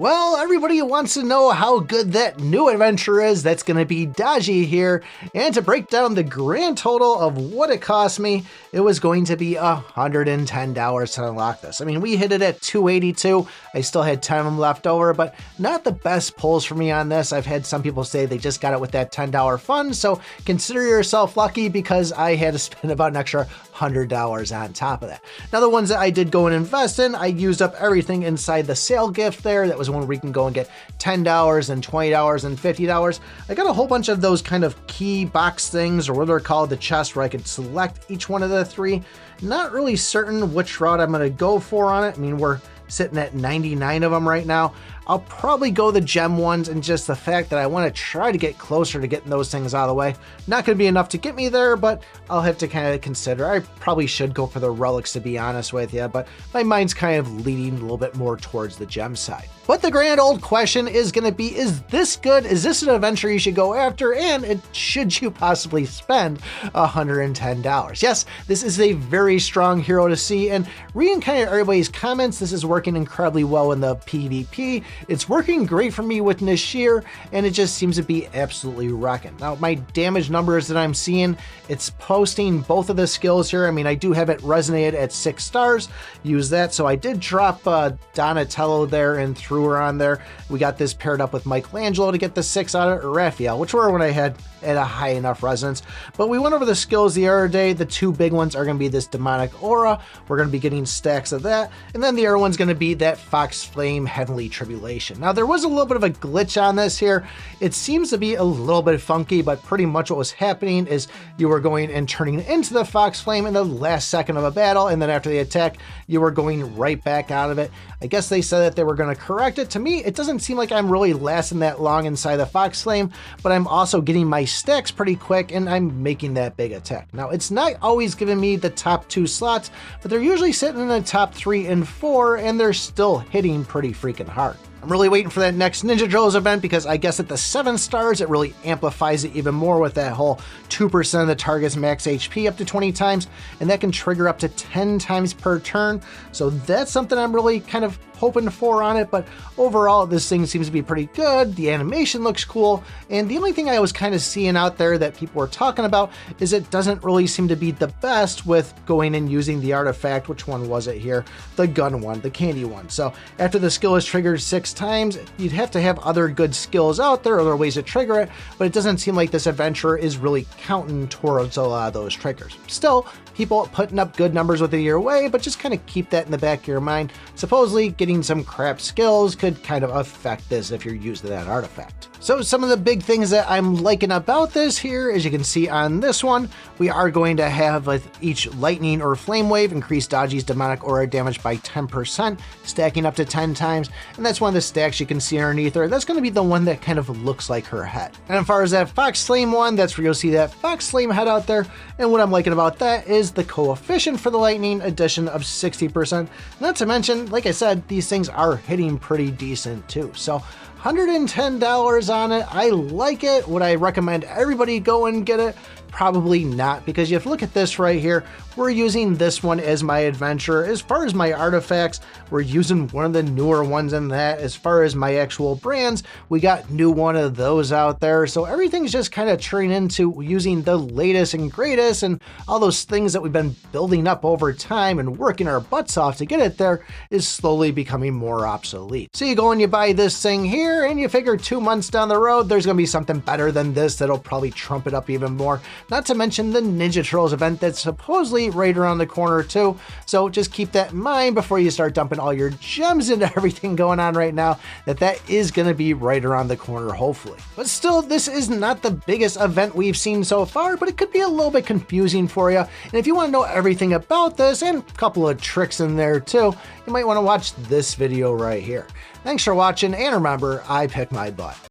Well, everybody wants to know how good that new adventure is. That's going to be DAJI here. And to break down the grand total of what it cost me, it was going to be $110 to unlock this. I mean, we hit it at $282. I still had 10 of them left over, but not the best pulls for me on this. I've had some people say they just got it with that $10 fund. So consider yourself lucky because I had to spend about an extra $100 on top of that. Now, the ones that I did go and invest in, I used up everything inside the sale gift there. That was one where you can go and get $10 and $20 and $50. I got a whole bunch of those kind of key box things, or what they're called, the chest, where I could select each one of the three. Not really certain which route I'm going to go for on it. I mean, we're sitting at 99 of them right now. I'll probably go the gem ones, and just the fact that I want to try to get closer to getting those things out of the way. Not going to be enough to get me there, but I'll have to kind of consider. I probably should go for the relics, to be honest with you, but my mind's kind of leaning a little bit more towards the gem side. But the grand old question is going to be, is this good? Is this an adventure you should go after? And should you possibly spend $110? Yes, this is a very strong hero to see, and reading kind of everybody's comments, this is working incredibly well in the PvP. It's working great for me with Nashir, and it just seems to be absolutely rocking. Now, my damage numbers that I'm seeing, it's posting both of the skills here. I mean, I do have it resonated at 6 stars. Use that. So I did drop Donatello there and threw her on there. We got this paired up with Michelangelo to get the 6 out of it, or Raphael, which were when I had at a high enough resonance. But we went over the skills the other day. The two big ones are going to be this demonic aura. We're going to be getting stacks of that. And then the other one's going to be that Fox Flame Heavenly Tribulation. Now, there was a little bit of a glitch on this here. It seems to be a little bit funky, but pretty much what was happening is you were going and turning into the Fox Flame in the last second of a battle, and then after the attack, you were going right back out of it. I guess they said that they were going to correct it. To me, it doesn't seem like I'm really lasting that long inside the Fox Flame, but I'm also getting my stacks pretty quick, and I'm making that big attack. Now, it's not always giving me the top 2 slots, but they're usually sitting in the top 3 and 4, and they're still hitting pretty freaking hard. I'm really waiting for that next Ninja Drills event, because I guess at the 7 stars, it really amplifies it even more with that whole 2% of the target's max HP up to 20 times, and that can trigger up to 10 times per turn. So that's something I'm really kind of hoping for on it, but overall, this thing seems to be pretty good. The animation looks cool, and the only thing I was kind of seeing out there that people were talking about is it doesn't really seem to be the best with going and using the artifact. Which one was it here? The gun one, the candy one. So after the skill is triggered 6 times, you'd have to have other good skills out there, other ways to trigger it, but it doesn't seem like this adventure is really counting towards a lot of those triggers. Still, people putting up good numbers with it your way, but just kind of keep that in the back of your mind. Supposedly, getting some crap skills could kind of affect this if you're using that artifact. So some of the big things that I'm liking about this here, as you can see on this one, we are going to have with each lightning or flame wave increase DAJI's demonic aura damage by 10%, stacking up to 10 times. And that's one of the stacks you can see underneath her. That's going to be the one that kind of looks like her head. And as far as that Fox Flame one, that's where you'll see that Fox Flame head out there. And what I'm liking about that is the coefficient for the lightning addition of 60%. Not to mention, like I said, these things are hitting pretty decent too. So $110 on it. I like it. Would I recommend everybody go and get it? Probably not, because if you look at this right here, we're using this one as my adventure. As far as my artifacts, we're using one of the newer ones in that. As far as my actual brands, we got new one of those out there. So everything's just kind of turning into using the latest and greatest, and all those things that we've been building up over time and working our butts off to get it there is slowly becoming more obsolete. So you go and you buy this thing here, and you figure 2 months down the road, there's going to be something better than this that'll probably trump it up even more. Not to mention the Ninja Turtles event that's supposedly right around the corner too. So just keep that in mind before you start dumping all your gems into everything going on right now, that is going to be right around the corner, hopefully. But still, this is not the biggest event we've seen so far, but it could be a little bit confusing for you. And if you want to know everything about this and a couple of tricks in there too, you might want to watch this video right here. Thanks for watching, and remember, I pick my butt.